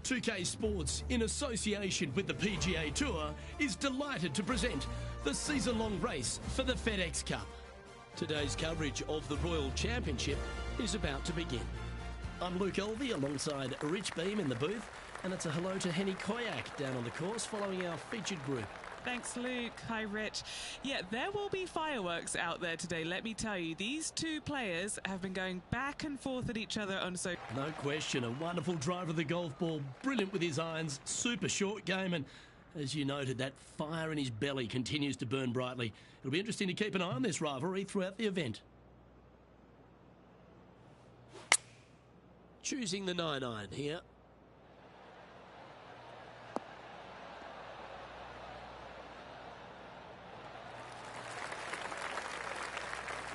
2K Sports, in association with the PGA Tour, is delighted to present the season-long race for the FedEx Cup. Today's coverage of the Royal Championship is about to begin. I'm Luke Elvey alongside Rich Beam in the booth, and it's a hello to Henny Koyak down on the course following our featured group. Thanks, Luke. Hi, Rich. Yeah, there will be fireworks out there today, let me tell you. These two players have been going back and forth at each other on so... No question, a wonderful driver of the golf ball, brilliant with his irons, super short game, and as you noted, that fire in his belly continues to burn brightly. It'll be interesting to keep an eye on this rivalry throughout the event. Choosing the 9-iron here.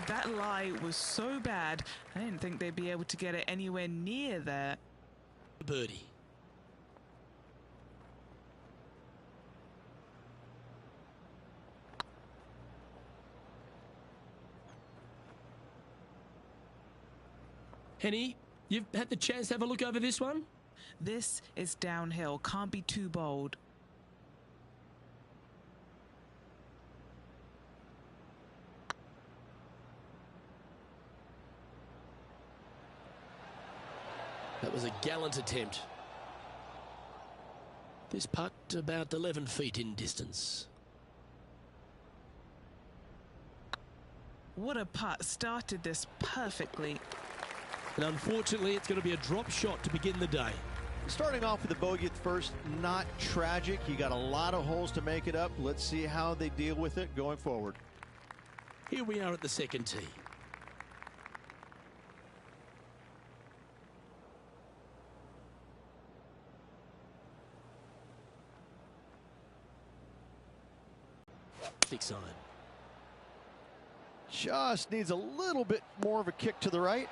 That lie was so bad, I didn't think they'd be able to get it anywhere near there. Birdie. Henny, you've had the chance to have a look over this one? This is downhill, can't be too bold. That was a gallant attempt. This putt about 11 feet in distance. What a putt, started this perfectly. And unfortunately, it's going to be a drop shot to begin the day. Starting off with a bogey at first, not tragic. You got a lot of holes to make it up. Let's see how they deal with it going forward. Here we are at the second tee. Six iron. Just needs a little bit more of a kick to the right.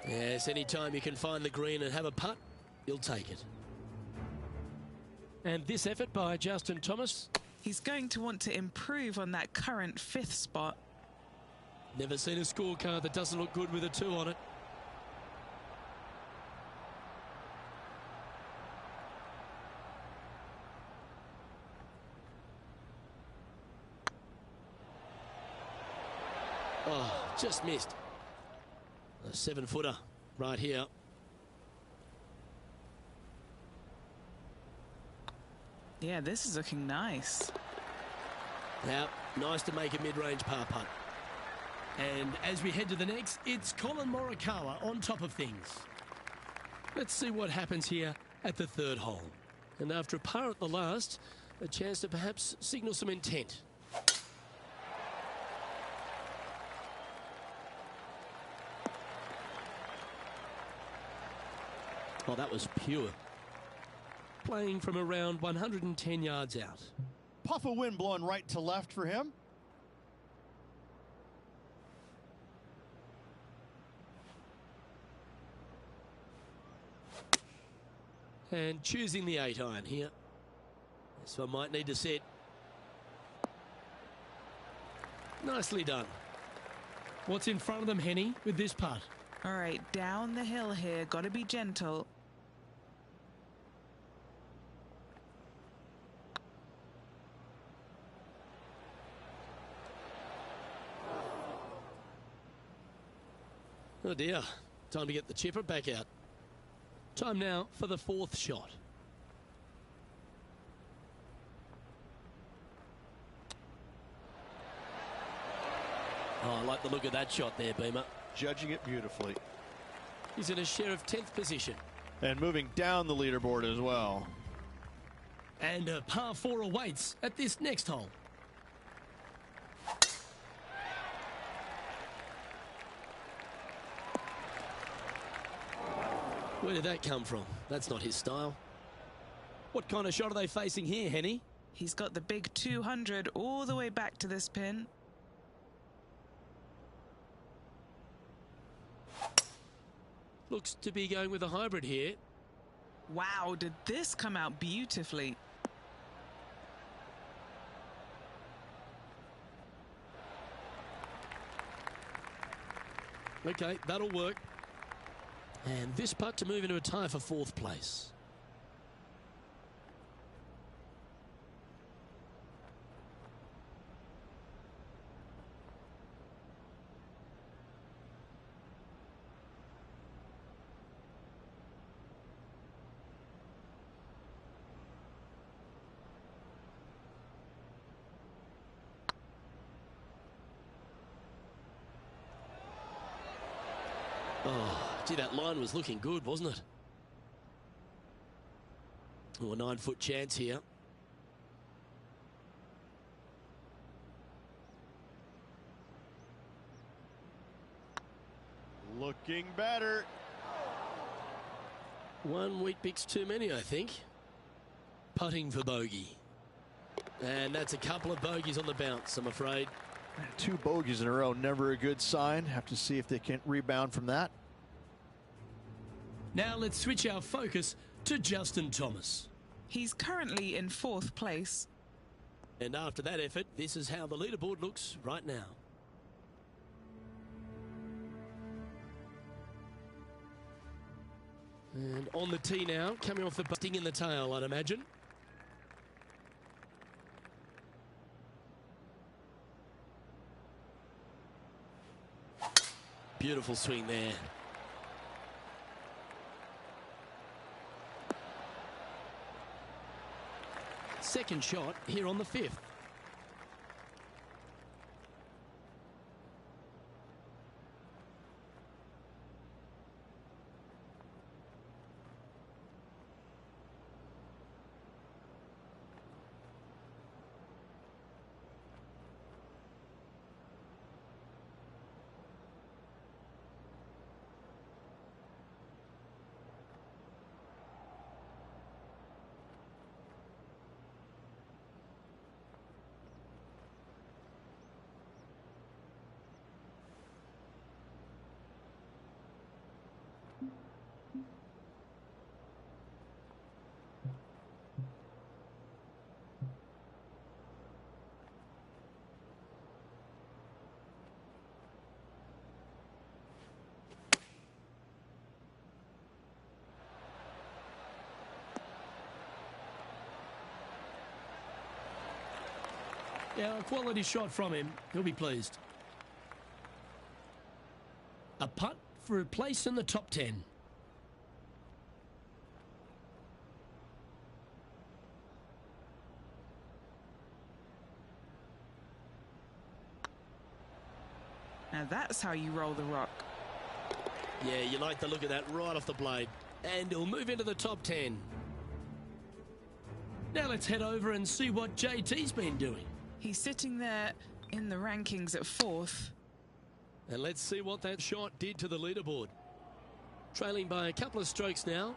Yes, anytime you can find the green and have a putt, you'll take it. And this effort by Justin Thomas. He's going to want to improve on that current 5th spot. Never seen a scorecard that doesn't look good with a 2 on it. Oh, just missed. A 7-footer right here. Yeah, this is looking nice. Now, nice to make a mid-range par putt. And as we head to the next, it's Colin Morikawa on top of things. Let's see what happens here at the 3rd hole. And after a par at the last, a chance to perhaps signal some intent. Oh, that was pure. Playing from around 110 yards out. Puff of wind blowing right to left for him. And choosing the 8-iron here. This one might need to set. Nicely done. What's in front of them, Henny, with this putt? All right, down the hill here, got to be gentle. Oh dear, time to get the chipper back out. Time now for the 4th shot. Oh, I like the look of that shot there, Beamer. Judging it beautifully. He's in a share of 10th position. And moving down the leaderboard as well. And a par 4 awaits at this next hole. Where did that come from? That's not his style. What kind of shot are they facing here, Henny? He's got the big 200 all the way back to this pin. Looks to be going with a hybrid here. Wow, did this come out beautifully? Okay, that'll work. And this putt to move into a tie for 4th place. Oh, gee, that line was looking good, wasn't it? Oh, a 9-foot chance here. Looking better. 1 Weet-Bix too many, I think. Putting for bogey. And that's a couple of bogeys on the bounce, I'm afraid. 2 bogeys in a row, never a good sign. Have to see if they can rebound from that. Now let's switch our focus to Justin Thomas. He's currently in 4th place. And after that effort, this is how the leaderboard looks right now. And on the tee now, coming off the sting in the tail, I'd imagine. Beautiful swing there. Second shot here on the 5th. Yeah, a quality shot from him. He'll be pleased. A putt for a place in the top 10. Now that's how you roll the rock. Yeah, you like the look of that right off the blade. And he'll move into the top 10. Now let's head over and see what JT's been doing. He's sitting there in the rankings at 4th. And let's see what that shot did to the leaderboard. Trailing by a couple of strokes now.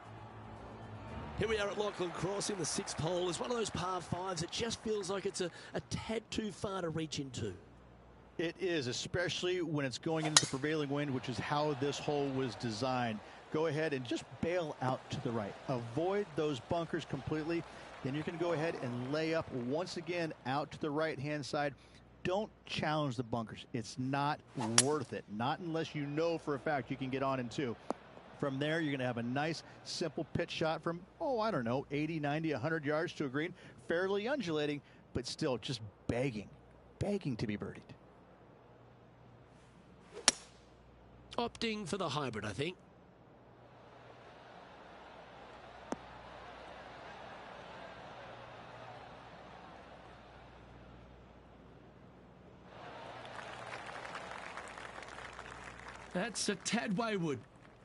Here we are at Lachlan Cross in the 6th hole. It's one of those par 5s that just feels like it's a tad too far to reach into. It is, especially when it's going into the prevailing wind, which is how this hole was designed. Go ahead and just bail out to the right. Avoid those bunkers completely. Then you can go ahead and lay up once again out to the right-hand side. Don't challenge the bunkers. It's not worth it. Not unless you know for a fact you can get on in 2. From there, you're going to have a nice, simple pitch shot from, oh, I don't know, 80, 90, 100 yards to a green. Fairly undulating, but still just begging to be birdied. Opting for the hybrid, I think. That's a tad wayward.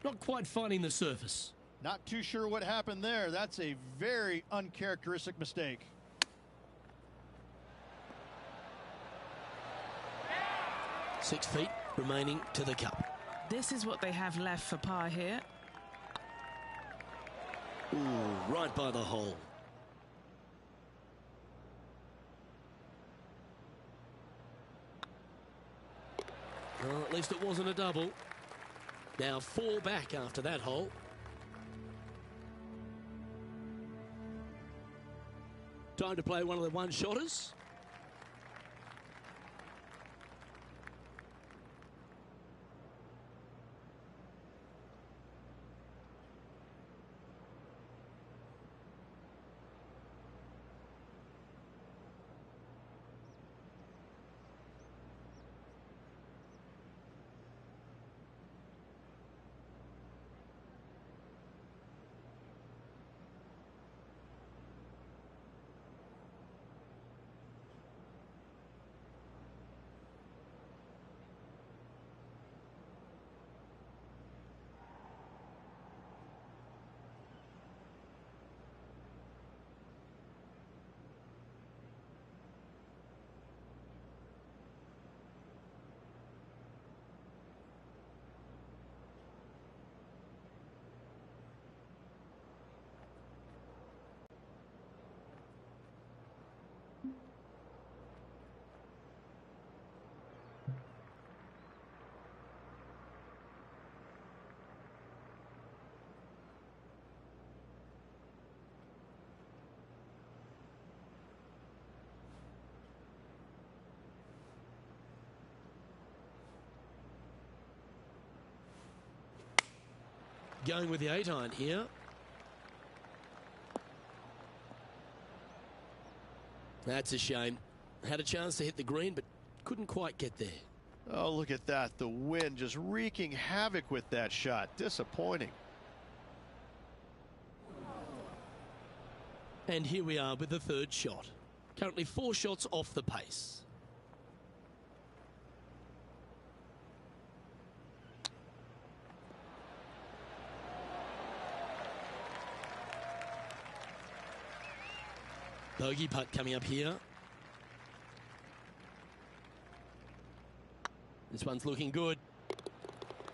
Not quite finding the surface. Not too sure what happened there. That's a very uncharacteristic mistake. Six feet remaining to the cup. This is what they have left for par here. Ooh, right by the hole. Well, at least it wasn't a double. Now 4 back after that hole. Time to play one of the one-shotters. Going with the 8-iron here. That's a shame. Had a chance to hit the green, but couldn't quite get there. Oh, look at that. The wind just wreaking havoc with that shot. Disappointing. And here we are with the third shot. Currently 4 shots off the pace. Bogey putt coming up here. This one's looking good.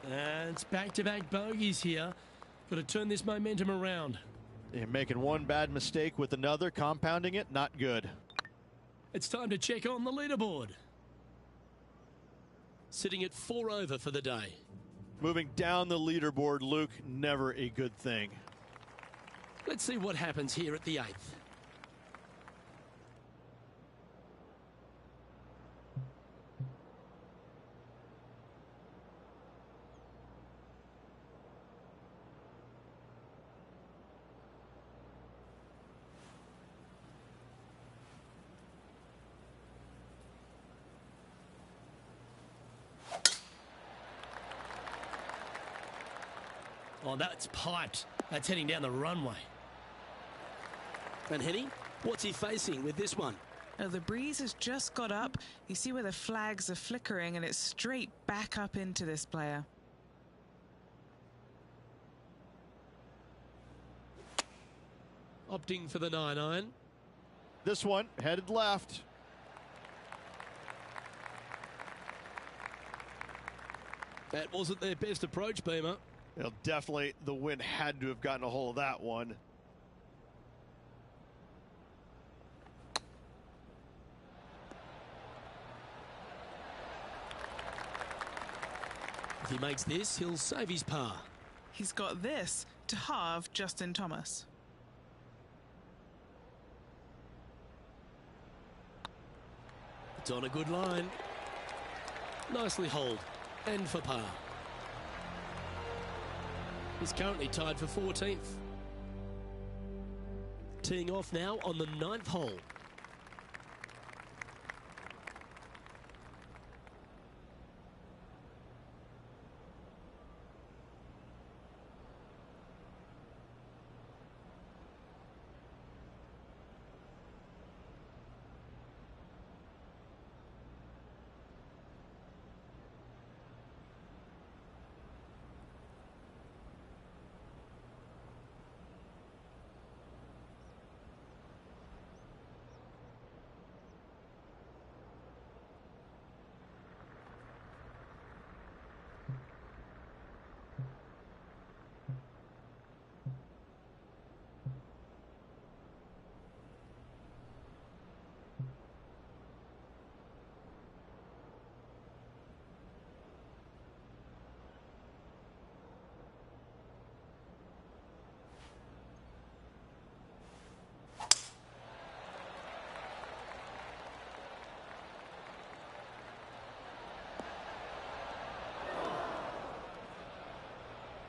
And it's back-to-back bogeys here. Got to turn this momentum around. You're making one bad mistake with another, compounding it, not good. It's time to check on the leaderboard. Sitting at 4 over for the day. Moving down the leaderboard, Luke, never a good thing. Let's see what happens here at the 8th. Oh, that's piped. That's heading down the runway. And Henny, what's he facing with this one? Oh, the breeze has just got up. You see where the flags are flickering, and it's straight back up into this player. Opting for the 9-iron. This one headed left. That wasn't their best approach, Beamer. Well, definitely the wind had to have gotten a hold of that one. If he makes this, he'll save his par. He's got this to halve Justin Thomas. It's on a good line. Nicely holed. And for par. He's currently tied for 14th. Teeing off now on the 9th hole.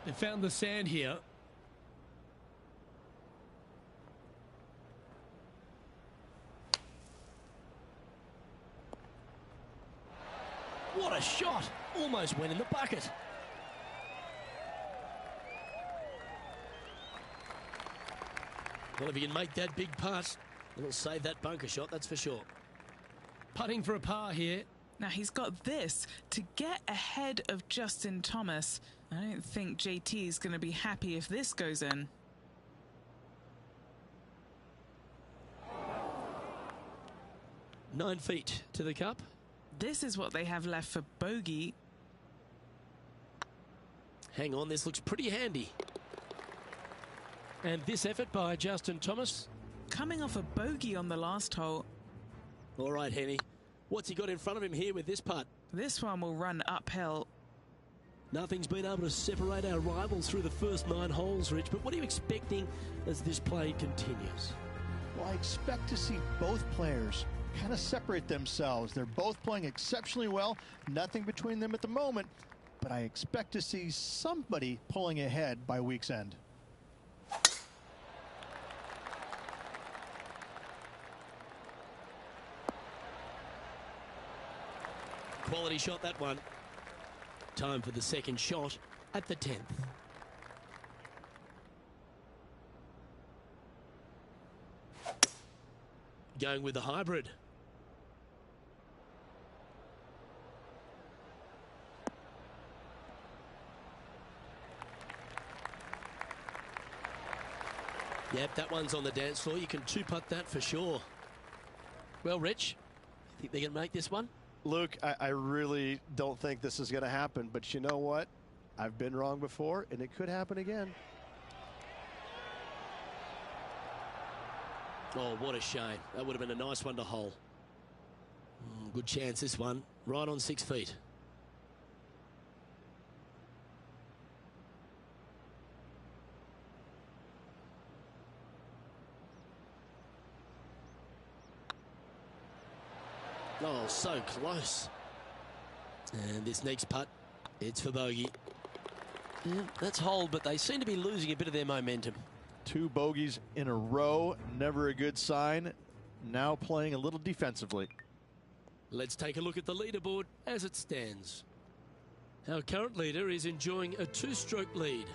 They found the sand here. What a shot! Almost went in the bucket. Well, if he can make that big putt, it'll save that bunker shot, that's for sure. Putting for a par here. Now he's got this to get ahead of Justin Thomas. I don't think JT is going to be happy if this goes in. Nine feet to the cup. This is what they have left for bogey. Hang on, this looks pretty handy. And this effort by Justin Thomas. Coming off a bogey on the last hole. All right, Henny. What's he got in front of him here with this putt? This one will run uphill. Nothing's been able to separate our rivals through the first 9 holes, Rich, but what are you expecting as this play continues? Well, I expect to see both players kind of separate themselves. They're both playing exceptionally well. Nothing between them at the moment. but I expect to see somebody pulling ahead by week's end. Quality shot, that one. Time for the second shot at the 10th. Going with the hybrid. Yep, that one's on the dance floor. You can two-putt that for sure. Well, Rich, you think they can make this one? Luke, I really don't think this is going to happen, but you know what? I've been wrong before, and it could happen again. Oh, what a shame. That would have been a nice one to hole. Good chance, this one. Right on 6 feet. Oh, so close. And this next putt, it's for bogey. Yeah, that's hold, but they seem to be losing a bit of their momentum. 2 bogeys in a row, never a good sign. Now playing a little defensively. Let's take a look at the leaderboard as it stands. Our current leader is enjoying a 2-stroke lead.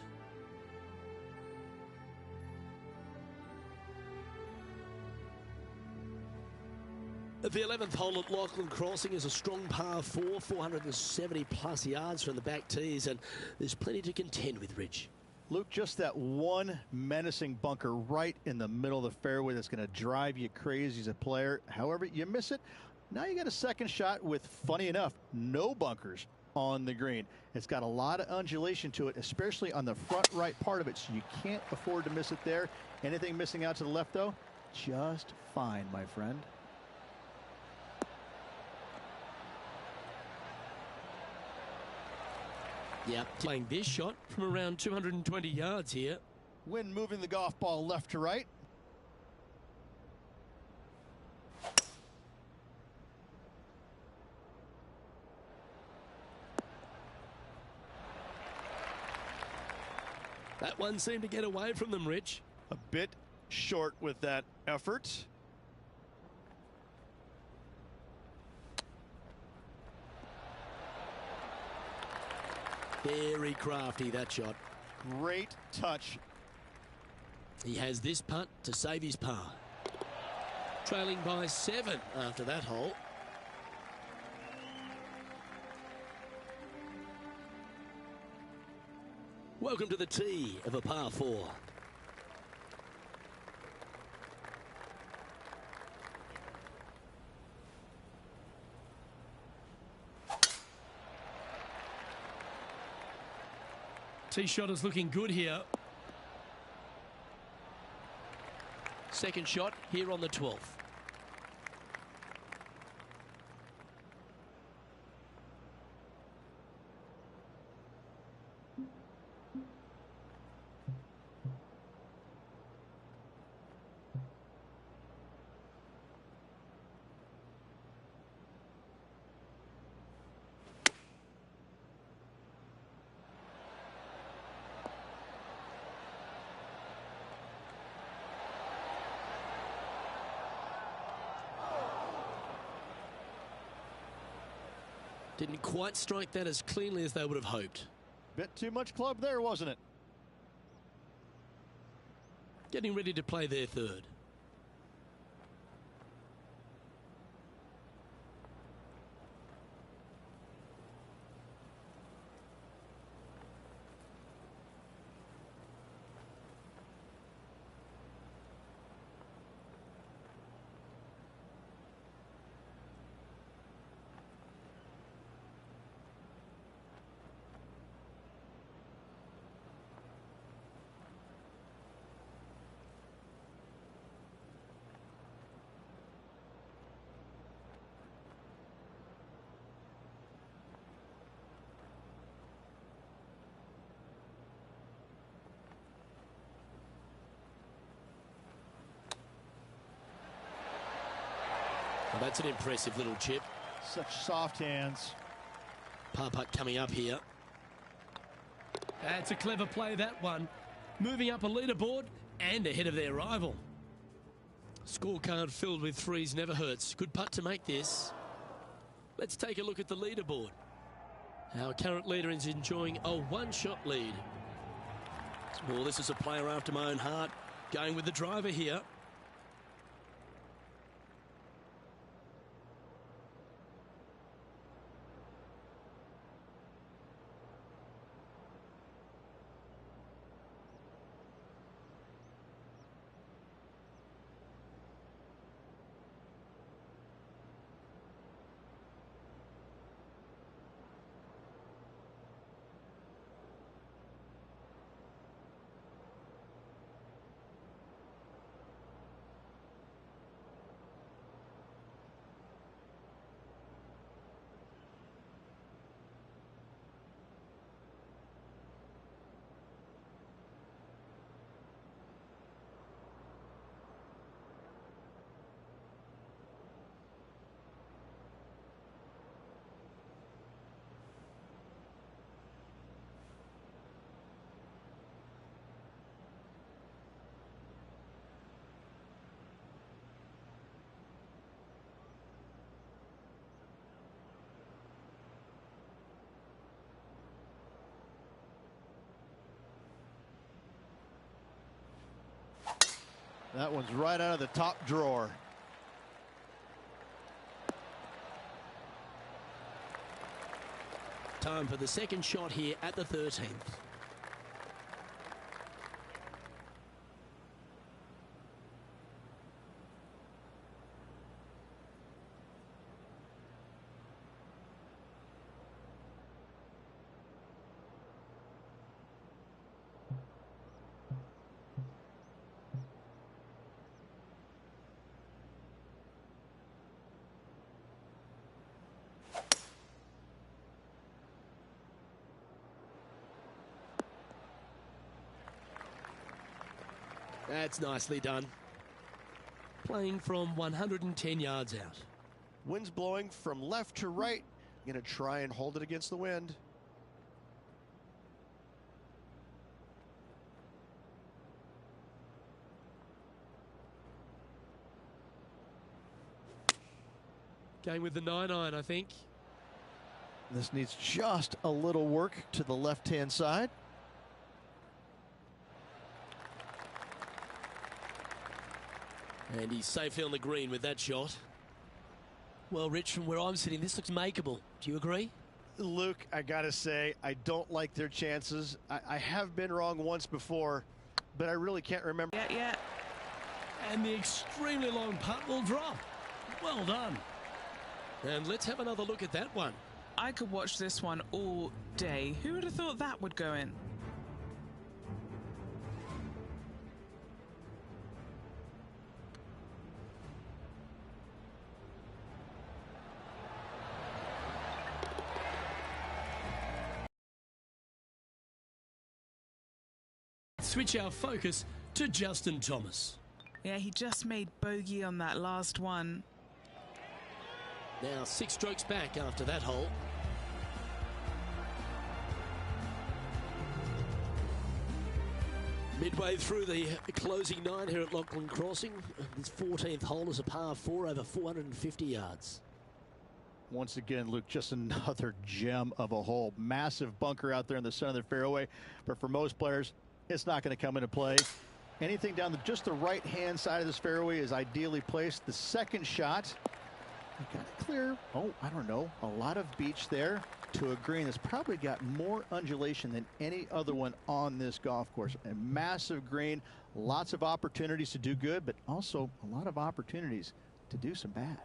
The 11th hole at Lachlan Crossing is a strong par 4, 470 plus yards from the back tees, and there's plenty to contend with, Rich. Luke, just that one menacing bunker right in the middle of the fairway that's going to drive you crazy as a player. However, you miss it. Now you got a second shot with, funny enough, no bunkers on the green. It's got a lot of undulation to it, especially on the front right part of it, so you can't afford to miss it there. Anything missing out to the left, though, just fine, my friend. Yeah, playing this shot from around 220 yards here. Wind moving the golf ball left to right. That one seemed to get away from them, Rich. A bit short with that effort. Very crafty, that shot. Great touch. He has this putt to save his par. Trailing by 7 after that hole. Welcome to the tee of a par 4. Tee shot is looking good here. Second shot here on the 12th. Didn't quite strike that as cleanly as they would have hoped. Bit too much club there, wasn't it? Getting ready to play their third. Well, that's an impressive little chip. Such soft hands. Par putt coming up here. That's a clever play, that one. Moving up a leaderboard and ahead of their rival. Scorecard filled with threes never hurts. Good putt to make this. Let's take a look at the leaderboard. Our current leader is enjoying a one-shot lead. Well, this is a player after my own heart. Going with the driver here. That one's right out of the top drawer. Time for the second shot here at the 13th. That's nicely done. Playing from 110 yards out. Wind's blowing from left to right. Going to try and hold it against the wind. Going with the 9-iron, I think. This needs just a little work to the left-hand side. And he's safely on the green with that shot. Well, Rich, from where I'm sitting, this looks makeable. Do you agree? Luke, I got to say, I don't like their chances. I have been wrong once before, but I really can't remember. Yeah. And the extremely long putt will drop. Well done. And let's have another look at that one. I could watch this one all day. Who would have thought that would go in? Switch our focus to Justin Thomas. Yeah, he just made bogey on that last one. Now 6 strokes back after that hole. Midway through the closing 9 here at Lachlan Crossing. This 14th hole is a par 4 over 450 yards. Once again, Luke, just another gem of a hole. Massive bunker out there in the center of the fairway. But for most players, it's not going to come into play. Anything down just the right-hand side of this fairway is ideally placed. The second shot, you got to clear, I don't know, a lot of beach there to a green that's probably got more undulation than any other one on this golf course. A massive green, lots of opportunities to do good, but also a lot of opportunities to do some bad.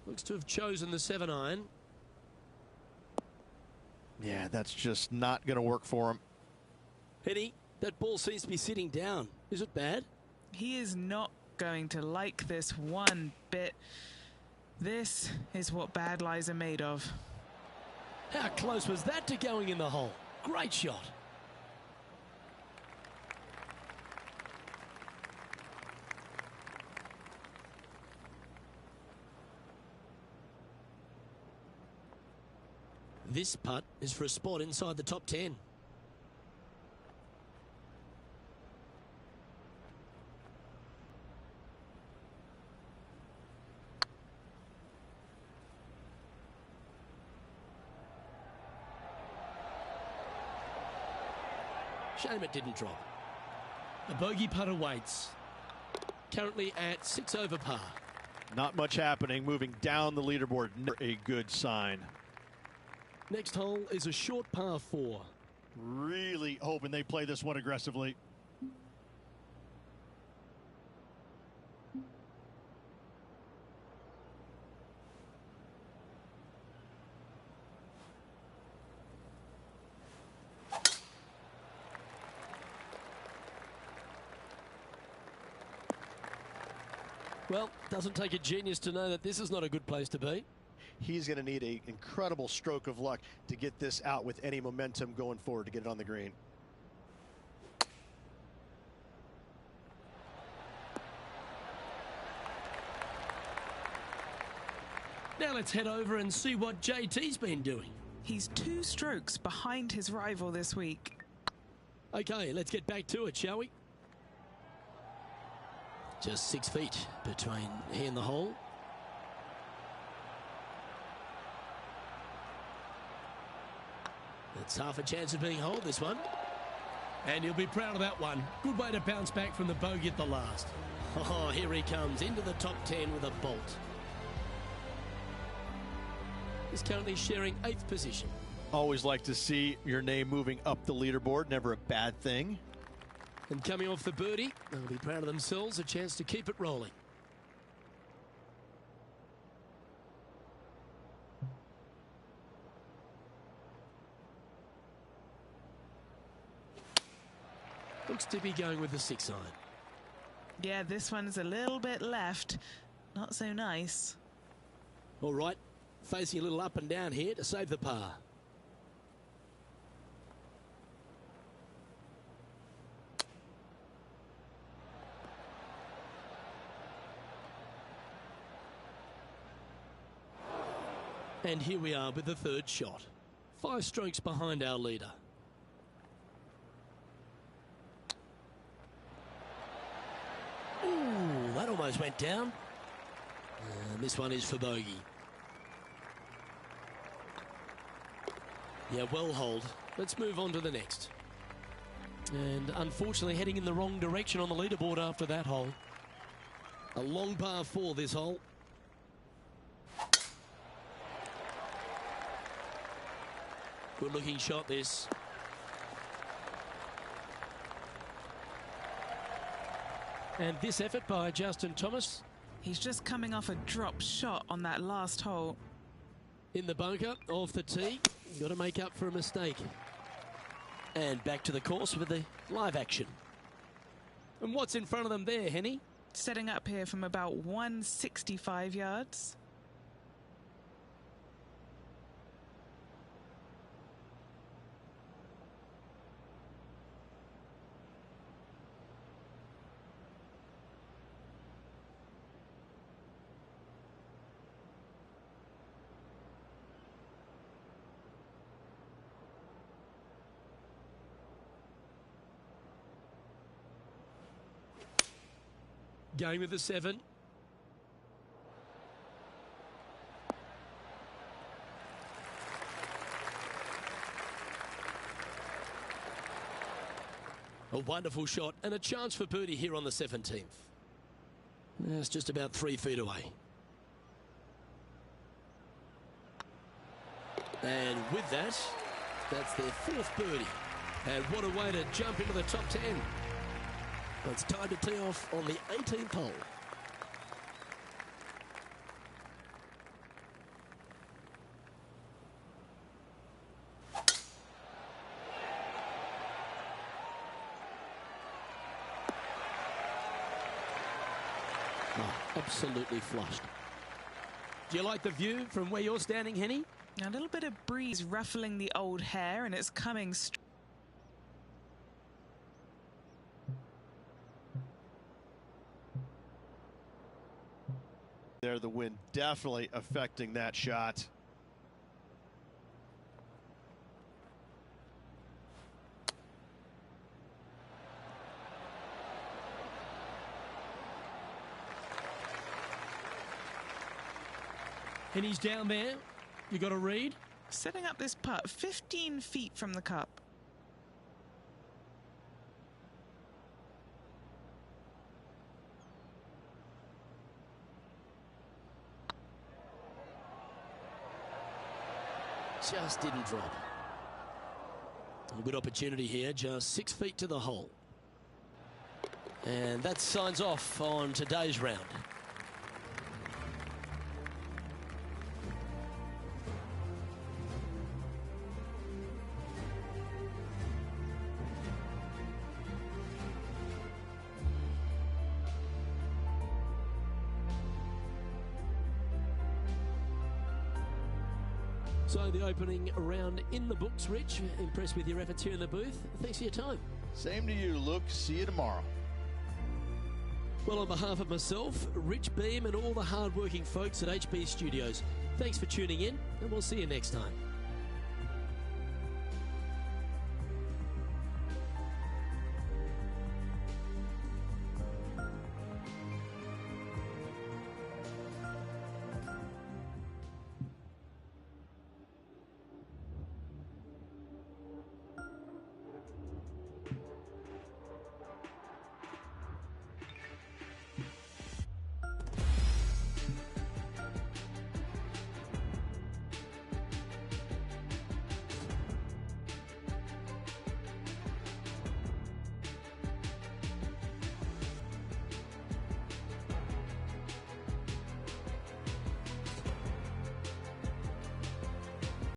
Looks to have chosen the 7-iron. Yeah, that's just not going to work for him. Henny, that ball seems to be sitting down. Is it bad? He is not going to like this one bit. This is what bad lies are made of. How close was that to going in the hole? Great shot. This putt is for a spot inside the top 10. Shame it didn't drop. A bogey putt awaits. Currently at 6 over par. Not much happening, moving down the leaderboard. Never a good sign. Next hole is a short par 4. Really hoping they play this one aggressively. Well, doesn't take a genius to know that this is not a good place to be. He's going to need an incredible stroke of luck to get this out with any momentum going forward to get it on the green. Now let's head over and see what JT's been doing. He's 2 strokes behind his rival this week. Okay, let's get back to it, shall we? Just 6 feet between he and the hole. It's half a chance of being holed, this one. And he'll be proud of that one. Good way to bounce back from the bogey at the last. Oh, here he comes into the top 10 with a bolt. He's currently sharing 8th position. Always like to see your name moving up the leaderboard. Never a bad thing. And coming off the birdie, they'll be proud of themselves. A chance to keep it rolling. Looks to be going with the 6-iron. Yeah, this one's a little bit left. Not so nice. All right, facing a little up and down here to save the par. And here we are with the 3rd shot. 5 strokes behind our leader. Ooh, that almost went down. And this one is for bogey. Yeah, well holed. Let's move on to the next. And unfortunately heading in the wrong direction on the leaderboard after that hole. A long par 4 this hole. Good looking shot this. And this effort by Justin Thomas. He's just coming off a drop shot on that last hole. In the bunker, off the tee. Got to make up for a mistake. And back to the course with the live action. And what's in front of them there, Henny? Setting up here from about 165 yards. Going with the 7. A wonderful shot and a chance for birdie here on the 17th. It's just about 3 feet away. And with that, that's their 4th birdie. And what a way to jump into the top 10. It's time to tee off on the 18th hole. absolutely flushed. Do you like the view from where you're standing, Henny? A little bit of breeze ruffling the old hair, and it's coming straight. There, the wind definitely affecting that shot. And he's down there. You got to read. Setting up this putt 15 feet from the cup. Just didn't drop. A good opportunity here, just 6 feet to the hole. And that signs off on today's round. So the opening round in the books, Rich. Impressed with your efforts here in the booth. Thanks for your time. Same to you, Luke. See you tomorrow. Well, on behalf of myself, Rich Beam, and all the hard-working folks at HB Studios, thanks for tuning in, and we'll see you next time.